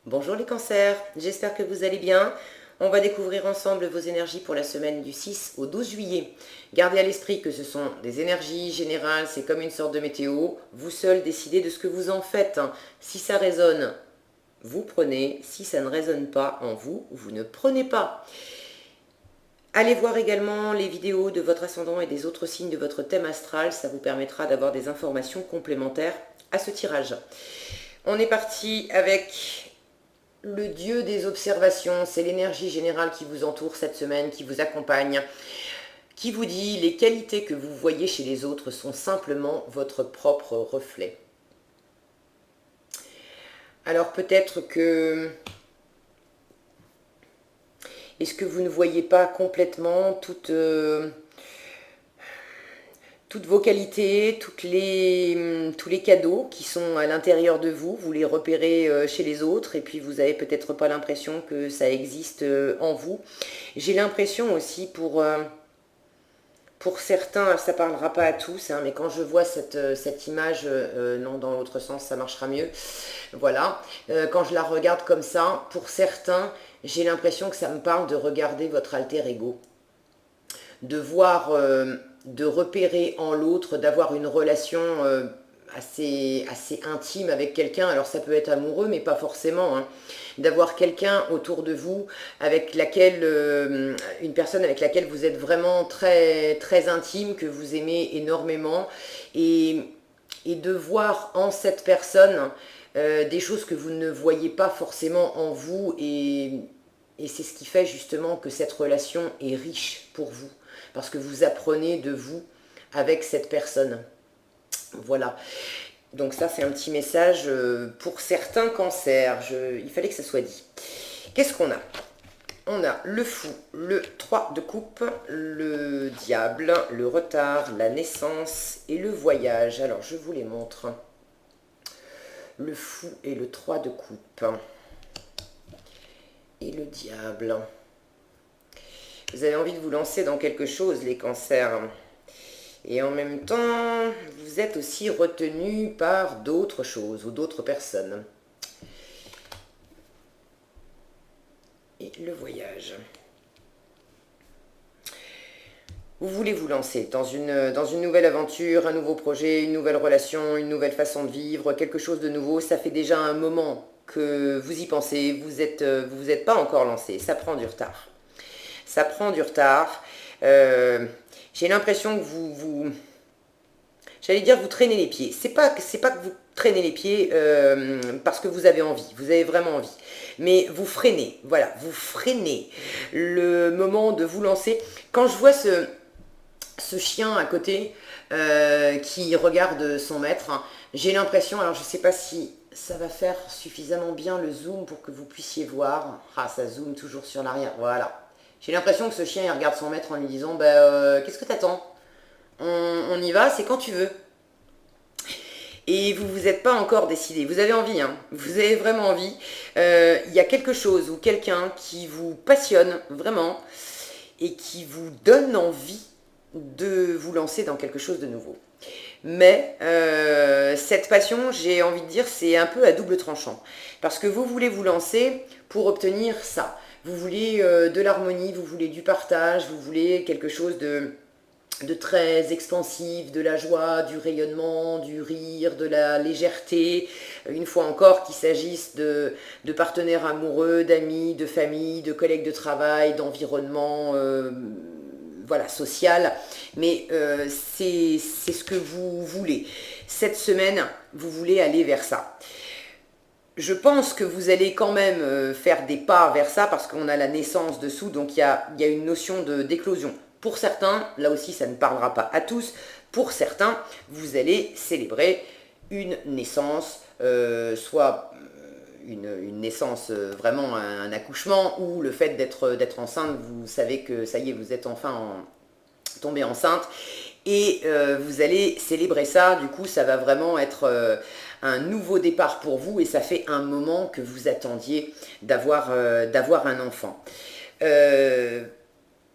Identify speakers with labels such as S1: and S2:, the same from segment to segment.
S1: Bonjour les cancers, j'espère que vous allez bien. On va découvrir ensemble vos énergies pour la semaine du 6 au 12 juillet. Gardez à l'esprit que ce sont des énergies générales, c'est comme une sorte de météo. Vous seul décidez de ce que vous en faites. Si ça résonne, vous prenez. Si ça ne résonne pas en vous, vous ne prenez pas. Allez voir également les vidéos de votre ascendant et des autres signes de votre thème astral. Ça vous permettra d'avoir des informations complémentaires à ce tirage. On est parti avec le dieu des observations. C'est l'énergie générale qui vous entoure cette semaine, qui vous accompagne, qui vous dit les qualités que vous voyez chez les autres sont simplement votre propre reflet. Alors peut-être que... Est-ce que vous ne voyez pas complètement toutes vos qualités, tous les cadeaux qui sont à l'intérieur de vous, vous les repérez chez les autres et puis vous n'avez peut-être pas l'impression que ça existe en vous. J'ai l'impression aussi pour certains, ça ne parlera pas à tous, hein, mais quand je vois cette image, non, dans l'autre sens, ça marchera mieux. Voilà, quand je la regarde comme ça, pour certains, j'ai l'impression que ça me parle de regarder votre alter ego. De voir, de repérer en l'autre, d'avoir une relation assez intime avec quelqu'un. Alors ça peut être amoureux, mais pas forcément. Hein. D'avoir quelqu'un autour de vous, avec laquelle, une personne avec laquelle vous êtes vraiment très, très intime, que vous aimez énormément, et de voir en cette personne des choses que vous ne voyez pas forcément en vous, et c'est ce qui fait justement que cette relation est riche pour vous, parce que vous apprenez de vous avec cette personne. Voilà. Donc ça, c'est un petit message pour certains cancers. Il fallait que ça soit dit. Qu'est-ce qu'on a? On a le fou, le 3 de coupe, le diable, le retard, la naissance et le voyage. Alors, je vous les montre. Le fou et le 3 de coupe. Et le diable. Vous avez envie de vous lancer dans quelque chose, les cancers. Et en même temps, vous êtes aussi retenu par d'autres choses ou d'autres personnes. Et le voyage. Vous voulez vous lancer dans une nouvelle aventure, un nouveau projet, une nouvelle relation, une nouvelle façon de vivre, quelque chose de nouveau. Ça fait déjà un moment que vous y pensez, vous vous êtes pas encore lancé, ça prend du retard. Ça prend du retard. J'ai l'impression que j'allais dire vous traînez les pieds. C'est pas que vous traînez les pieds parce que vous avez envie, vous avez vraiment envie. Mais vous freinez, voilà, vous freinez le moment de vous lancer. Quand je vois ce chien à côté qui regarde son maître, hein, j'ai l'impression, alors je sais pas si ça va faire suffisamment bien le zoom pour que vous puissiez voir. Ah, ça zoome toujours sur l'arrière, voilà. J'ai l'impression que ce chien il regarde son maître en lui disant bah, qu'est-ce que t'attends, on y va, c'est quand tu veux. Et vous vous êtes pas encore décidé, vous avez envie, hein, vous avez vraiment envie. Il y a quelque chose ou quelqu'un qui vous passionne vraiment et qui vous donne envie de vous lancer dans quelque chose de nouveau. Mais cette passion, j'ai envie de dire, c'est un peu à double tranchant. Parce que vous voulez vous lancer pour obtenir ça. Vous voulez de l'harmonie, vous voulez du partage, vous voulez quelque chose de très expansif, de la joie, du rayonnement, du rire, de la légèreté. Une fois encore, qu'il s'agisse de partenaires amoureux, d'amis, de famille, de collègues de travail, d'environnement... voilà, social, mais c'est ce que vous voulez. Cette semaine, vous voulez aller vers ça. Je pense que vous allez quand même faire des pas vers ça parce qu'on a la naissance dessous, donc il y a une notion d'éclosion. Pour certains, là aussi ça ne parlera pas à tous, pour certains, vous allez célébrer une naissance, soit une naissance, vraiment un accouchement, ou le fait d'être enceinte, vous savez que ça y est, vous êtes enfin tombée enceinte, et vous allez célébrer ça. Du coup, ça va vraiment être un nouveau départ pour vous, et ça fait un moment que vous attendiez d'avoir un enfant.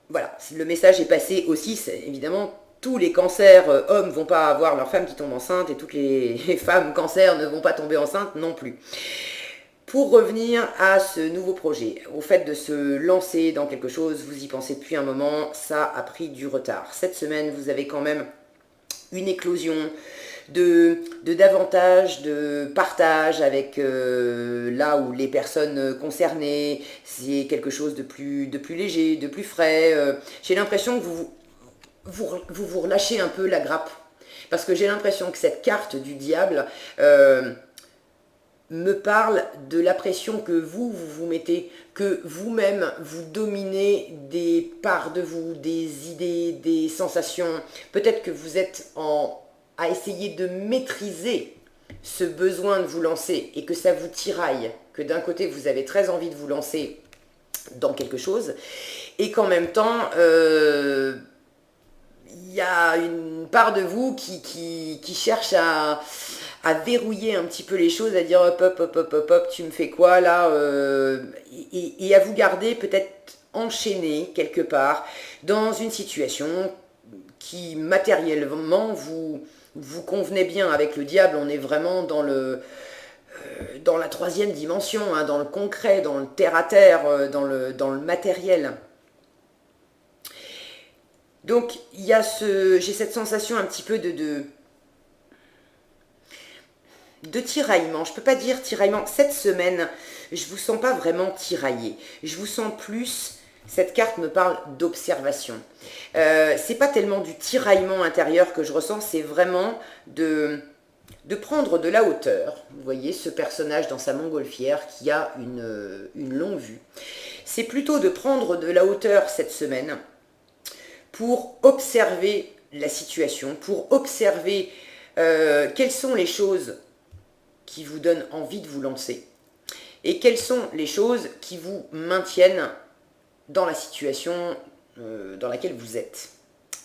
S1: Voilà, le message est passé aussi, évidemment. Tous les cancers hommes ne vont pas avoir leur femme qui tombe enceinte, et toutes les femmes cancers ne vont pas tomber enceintes non plus. Pour revenir à ce nouveau projet, au fait de se lancer dans quelque chose, vous y pensez depuis un moment, ça a pris du retard. Cette semaine, vous avez quand même une éclosion de davantage de partage avec là où les personnes concernées, c'est quelque chose de plus léger, de plus frais. J'ai l'impression que vous relâchez un peu la grappe. Parce que j'ai l'impression que cette carte du diable me parle de la pression que vous mettez, que vous-même, vous dominez des parts de vous, des idées, des sensations. Peut-être que vous êtes à essayer de maîtriser ce besoin de vous lancer et que ça vous tiraille, que d'un côté, vous avez très envie de vous lancer dans quelque chose et qu'en même temps, il y a une part de vous qui cherche à verrouiller un petit peu les choses, à dire hop, hop, hop, hop, hop, hop, tu me fais quoi là et à vous garder peut-être enchaîné quelque part dans une situation qui matériellement vous convenait bien. Avec le diable, on est vraiment dans la troisième dimension, hein, dans le concret, dans le terre-à-terre, dans le matériel. Donc, j'ai cette sensation un petit peu de tiraillement. Je ne peux pas dire tiraillement. Cette semaine, je ne vous sens pas vraiment tiraillé. Je vous sens plus, cette carte me parle d'observation. C'est pas tellement du tiraillement intérieur que je ressens, c'est vraiment de prendre de la hauteur. Vous voyez ce personnage dans sa montgolfière qui a une longue vue. C'est plutôt de prendre de la hauteur cette semaine pour observer la situation, pour observer quelles sont les choses qui vous donnent envie de vous lancer et quelles sont les choses qui vous maintiennent dans la situation dans laquelle vous êtes.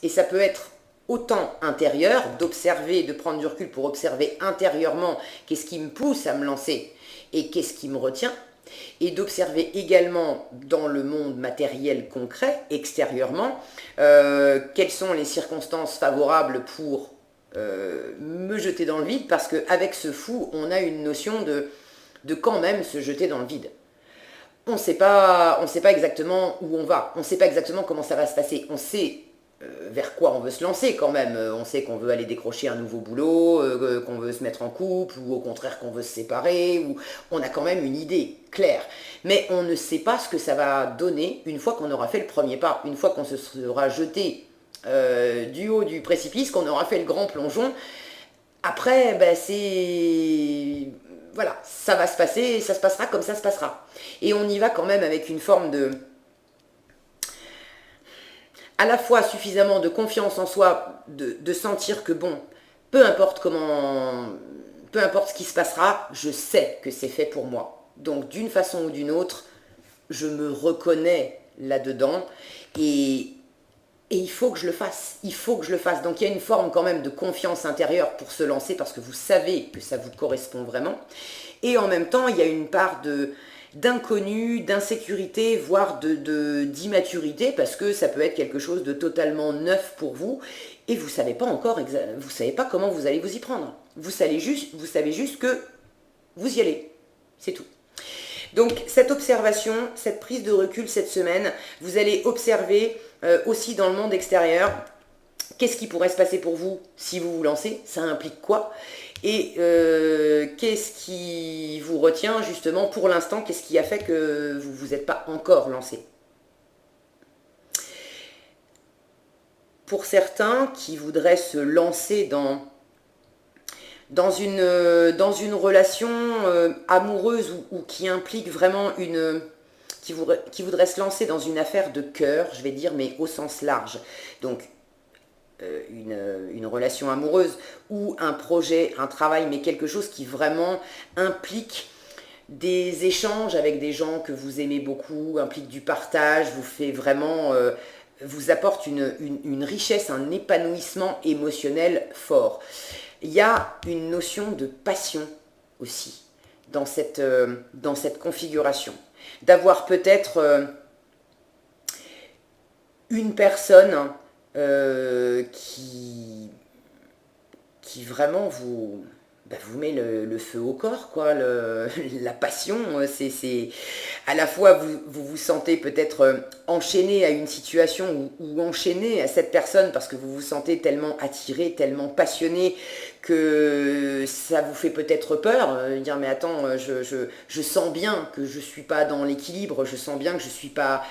S1: Et ça peut être autant intérieur, d'observer, de prendre du recul pour observer intérieurement qu'est-ce qui me pousse à me lancer et qu'est-ce qui me retient, et d'observer également dans le monde matériel concret, extérieurement, quelles sont les circonstances favorables pour me jeter dans le vide, parce qu'avec ce fou, on a une notion de quand même se jeter dans le vide. On ne sait pas exactement où on va, on ne sait pas exactement comment ça va se passer, on sait vers quoi on veut se lancer quand même. On sait qu'on veut aller décrocher un nouveau boulot, qu'on veut se mettre en couple, ou au contraire qu'on veut se séparer, ou on a quand même une idée claire. Mais on ne sait pas ce que ça va donner une fois qu'on aura fait le premier pas, une fois qu'on se sera jeté du haut du précipice, qu'on aura fait le grand plongeon. Après, ben c'est... Voilà, ça va se passer, ça se passera comme ça se passera. Et on y va quand même avec une forme de... à la fois suffisamment de confiance en soi, de sentir que bon, peu importe peu importe ce qui se passera, je sais que c'est fait pour moi. Donc d'une façon ou d'une autre, je me reconnais là-dedans et il faut que je le fasse, il faut que je le fasse. Donc il y a une forme quand même de confiance intérieure pour se lancer parce que vous savez que ça vous correspond vraiment. Et en même temps, il y a une part d'inconnu, d'insécurité, voire d'immaturité, parce que ça peut être quelque chose de totalement neuf pour vous, et vous savez pas encore, vous savez pas comment vous allez vous y prendre. Vous savez juste que vous y allez, c'est tout. Donc cette observation, cette prise de recul cette semaine, vous allez observer aussi dans le monde extérieur, qu'est-ce qui pourrait se passer pour vous si vous vous lancez, ça implique quoi? Et qu'est-ce qui vous retient justement pour l'instant? Qu'est-ce qui a fait que vous ne vous êtes pas encore lancé? Pour certains qui voudraient se lancer dans une relation amoureuse ou qui implique vraiment qui voudrait se lancer dans une affaire de cœur, je vais dire, mais au sens large. Donc, une relation amoureuse ou un projet, un travail, mais quelque chose qui vraiment implique des échanges avec des gens que vous aimez beaucoup, implique du partage, vous fait vraiment, vous apporte une richesse, un épanouissement émotionnel fort. Il y a une notion de passion aussi dans cette configuration. D'avoir peut-être une personne qui vraiment vous met le feu au corps, quoi, la passion, c'est à la fois vous sentez peut-être enchaîné à une situation ou enchaîné à cette personne parce que vous vous sentez tellement attiré, tellement passionné que ça vous fait peut-être peur, dire mais attends, je sens bien que je suis pas dans l'équilibre, je sens bien que je suis pas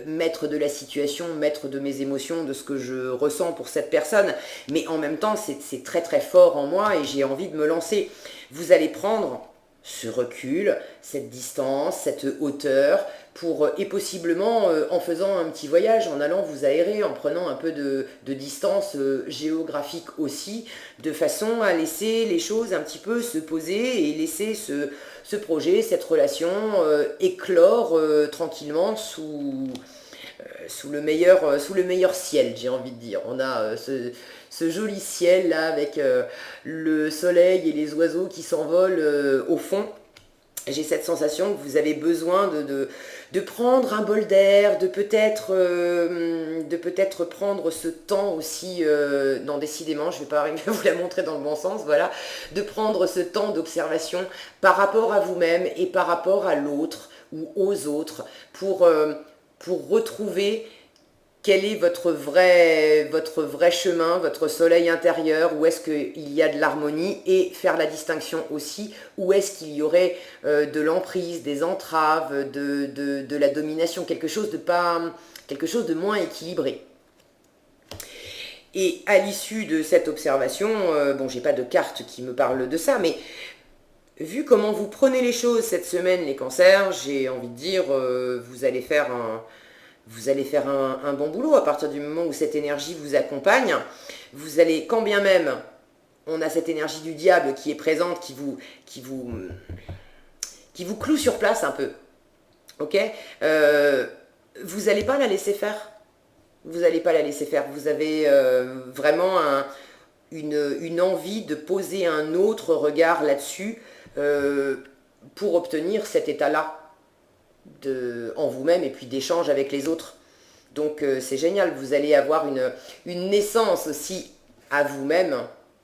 S1: maître de la situation, maître de mes émotions, de ce que je ressens pour cette personne, mais en même temps c'est très très fort en moi et j'ai envie de me lancer. Vous allez prendre ce recul, cette distance, cette hauteur, et possiblement en faisant un petit voyage, en allant vous aérer, en prenant un peu de distance géographique aussi, de façon à laisser les choses un petit peu se poser et laisser ce projet, cette relation éclore tranquillement sous le meilleur ciel, j'ai envie de dire. On a ce joli ciel là avec le soleil et les oiseaux qui s'envolent au fond. J'ai cette sensation que vous avez besoin de prendre un bol d'air, de peut-être prendre ce temps aussi, non décidément, je ne vais pas arriver à vous la montrer dans le bon sens, voilà, de prendre ce temps d'observation par rapport à vous-même et par rapport à l'autre ou aux autres pour retrouver quel est votre vrai chemin, votre soleil intérieur, où est-ce qu'il y a de l'harmonie et faire la distinction aussi, où est-ce qu'il y aurait de l'emprise, des entraves, de la domination, quelque chose de moins équilibré. Et à l'issue de cette observation, bon, j'ai pas de carte qui me parle de ça, mais vu comment vous prenez les choses cette semaine, les cancers, j'ai envie de dire, vous allez faire un bon boulot à partir du moment où cette énergie vous accompagne. Vous allez, quand bien même on a cette énergie du diable qui est présente, qui vous cloue sur place un peu, ok, vous n'allez pas la laisser faire. Vous n'allez pas la laisser faire. Vous avez vraiment une envie de poser un autre regard là-dessus pour obtenir cet état-là en vous-même et puis d'échange avec les autres. Donc c'est génial, vous allez avoir une naissance aussi à vous-même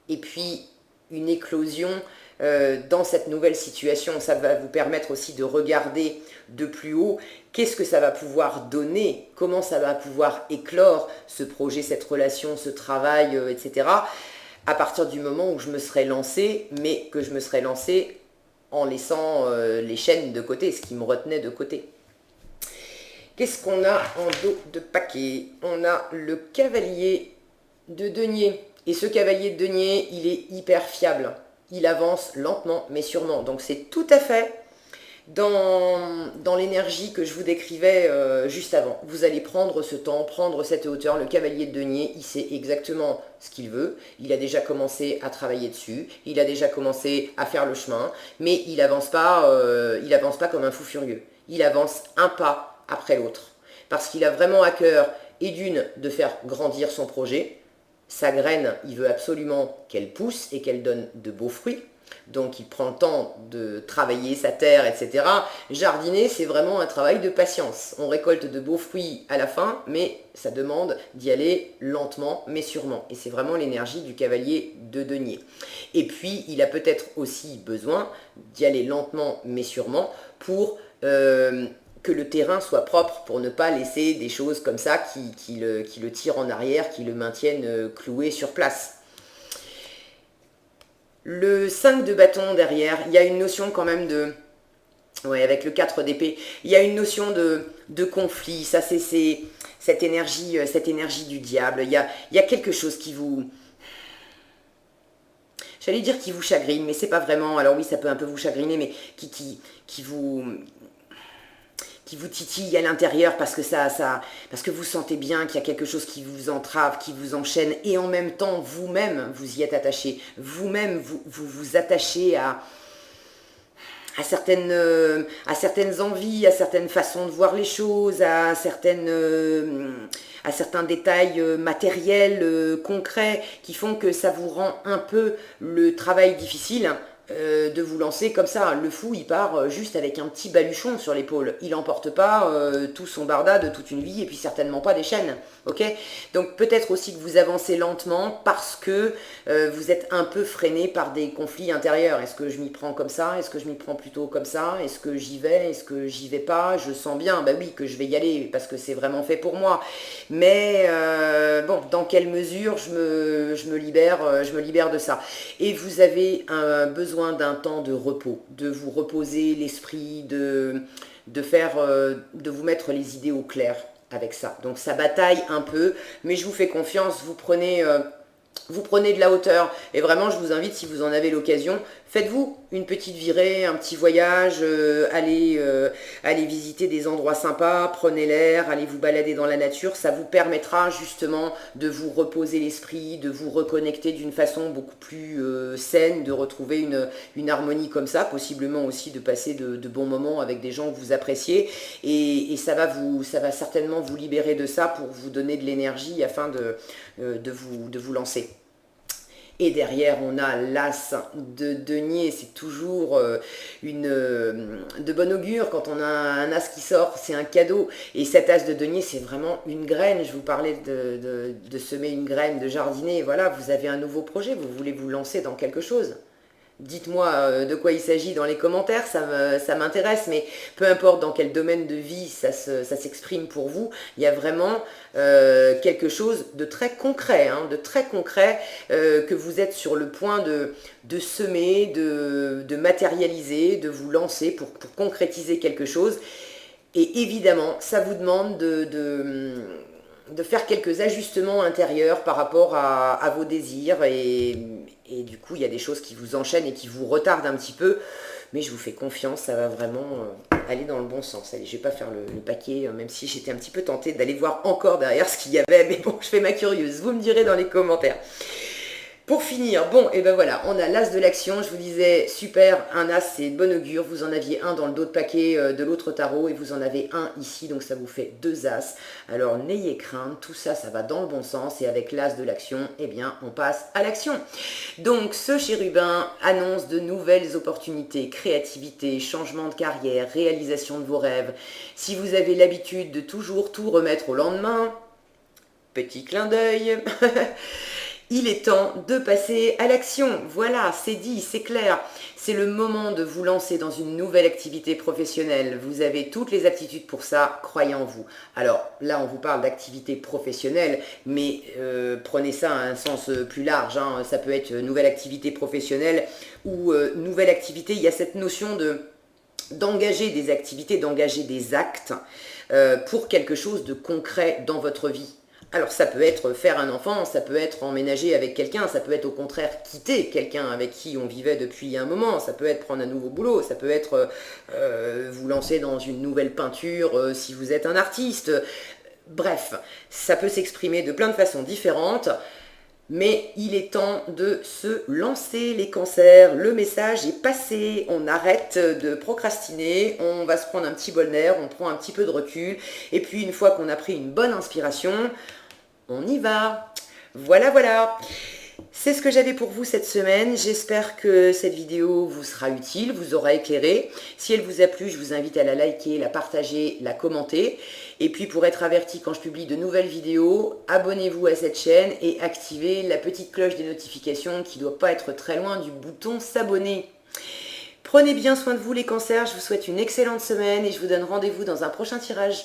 S1: et puis une éclosion dans cette nouvelle situation. Ça va vous permettre aussi de regarder de plus haut qu'est-ce que ça va pouvoir donner, comment ça va pouvoir éclore ce projet, cette relation, ce travail, etc. à partir du moment où je me serai lancé, mais que je me serai lancé en laissant les chaînes de côté, ce qui me retenait de côté. Qu'est-ce qu'on a en dos de paquet? On a le cavalier de denier. Et ce cavalier de denier, il est hyper fiable. Il avance lentement mais sûrement. Donc c'est tout à fait dans l'énergie que je vous décrivais juste avant. Vous allez prendre ce temps, prendre cette hauteur. Le cavalier de denier, il sait exactement ce qu'il veut. Il a déjà commencé à travailler dessus. Il a déjà commencé à faire le chemin. Mais il avance pas comme un fou furieux. Il avance un pas après l'autre. Parce qu'il a vraiment à cœur, et d'une, de faire grandir son projet. Sa graine, il veut absolument qu'elle pousse et qu'elle donne de beaux fruits. Donc il prend le temps de travailler sa terre, etc. Jardiner, c'est vraiment un travail de patience. On récolte de beaux fruits à la fin, mais ça demande d'y aller lentement, mais sûrement. Et c'est vraiment l'énergie du cavalier de denier. Et puis, il a peut-être aussi besoin d'y aller lentement, mais sûrement, pour que le terrain soit propre, pour ne pas laisser des choses comme ça qui le tirent en arrière, qui le maintiennent cloué sur place. Le 5 de bâton derrière, il y a une notion quand même de... Ouais, avec le 4 d'épée, il y a une notion de conflit. Ça, c'est cette énergie du diable. Il y a quelque chose qui vous... J'allais dire qui vous chagrine, mais c'est pas vraiment... Alors oui, ça peut un peu vous chagriner, mais qui vous titille à l'intérieur parce que vous sentez bien qu'il y a quelque chose qui vous entrave, qui vous enchaîne, et en même temps, vous-même, vous y êtes attaché. Vous-même, vous attachez à certaines envies, à certaines façons de voir les choses, à certains détails matériels, concrets, qui font que ça vous rend un peu le travail difficile. de vous lancer comme ça. Le fou, il part juste avec un petit baluchon sur l'épaule. Il n'emporte pas tout son barda de toute une vie et puis certainement pas des chaînes. Ok? Donc peut-être aussi que vous avancez lentement parce que vous êtes un peu freiné par des conflits intérieurs. Est-ce que je m'y prends comme ça? Est-ce que je m'y prends plutôt comme ça? Est-ce que j'y vais? Est-ce que j'y vais pas? Je sens bien, bah oui, que je vais y aller parce que c'est vraiment fait pour moi. Mais bon, dans quelle mesure je me libère de ça? Et vous avez un besoin d'un temps de repos, de vous reposer l'esprit, de vous mettre les idées au clair avec ça. Donc ça bataille un peu, mais je vous fais confiance, vous prenez de la hauteur et vraiment je vous invite, si vous en avez l'occasion, faites-vous une petite virée, un petit voyage, allez visiter des endroits sympas, prenez l'air, allez vous balader dans la nature, ça vous permettra justement de vous reposer l'esprit, de vous reconnecter d'une façon beaucoup plus saine, de retrouver une harmonie comme ça, possiblement aussi de passer de bons moments avec des gens que vous appréciez et ça va certainement vous libérer de ça pour vous donner de l'énergie afin de vous lancer. Et derrière, on a l'as de denier. C'est toujours de bon augure. Quand on a un as qui sort, c'est un cadeau. Et cet as de denier, c'est vraiment une graine. Je vous parlais de semer une graine, de jardiner. Voilà, vous avez un nouveau projet. Vous voulez vous lancer dans quelque chose. Dites-moi de quoi il s'agit dans les commentaires, ça m'intéresse, mais peu importe dans quel domaine de vie ça s'exprime pour vous, il y a vraiment quelque chose de très concret, que vous êtes sur le point de semer, de matérialiser, de vous lancer pour concrétiser quelque chose. Et évidemment, ça vous demande de faire quelques ajustements intérieurs par rapport à vos désirs et du coup il y a des choses qui vous enchaînent et qui vous retardent un petit peu, mais je vous fais confiance, ça va vraiment aller dans le bon sens. Allez, je vais pas faire le paquet, même si j'étais un petit peu tentée d'aller voir encore derrière ce qu'il y avait, mais bon, je fais ma curieuse, vous me direz dans les commentaires. Pour finir, bon, et ben voilà, on a l'as de l'action, je vous disais, super, un as c'est bon augure, vous en aviez un dans le dos de paquet de l'autre tarot et vous en avez un ici, donc ça vous fait 2 as. Alors n'ayez crainte, tout ça, ça va dans le bon sens et avec l'as de l'action, eh bien, on passe à l'action. Donc ce chérubin annonce de nouvelles opportunités, créativité, changement de carrière, réalisation de vos rêves. Si vous avez l'habitude de toujours tout remettre au lendemain, petit clin d'œil. Il est temps de passer à l'action. Voilà, c'est dit, c'est clair. C'est le moment de vous lancer dans une nouvelle activité professionnelle. Vous avez toutes les aptitudes pour ça, croyez en vous. Alors là, on vous parle d'activité professionnelle, mais prenez ça à un sens plus large. Hein. Ça peut être nouvelle activité professionnelle ou nouvelle activité. Il y a cette notion d'engager des activités, d'engager des actes pour quelque chose de concret dans votre vie. Alors ça peut être faire un enfant, ça peut être emménager avec quelqu'un, ça peut être au contraire quitter quelqu'un avec qui on vivait depuis un moment, ça peut être prendre un nouveau boulot, ça peut être vous lancer dans une nouvelle peinture si vous êtes un artiste. Bref, ça peut s'exprimer de plein de façons différentes. Mais il est temps de se lancer les cancers, le message est passé, on arrête de procrastiner, on va se prendre un petit bol d'air, on prend un petit peu de recul, et puis une fois qu'on a pris une bonne inspiration, on y va. Voilà, voilà. C'est ce que j'avais pour vous cette semaine. J'espère que cette vidéo vous sera utile, vous aura éclairé. Si elle vous a plu, je vous invite à la liker, la partager, la commenter. Et puis pour être averti quand je publie de nouvelles vidéos, abonnez-vous à cette chaîne et activez la petite cloche des notifications qui ne doit pas être très loin du bouton s'abonner. Prenez bien soin de vous les cancers, je vous souhaite une excellente semaine et je vous donne rendez-vous dans un prochain tirage.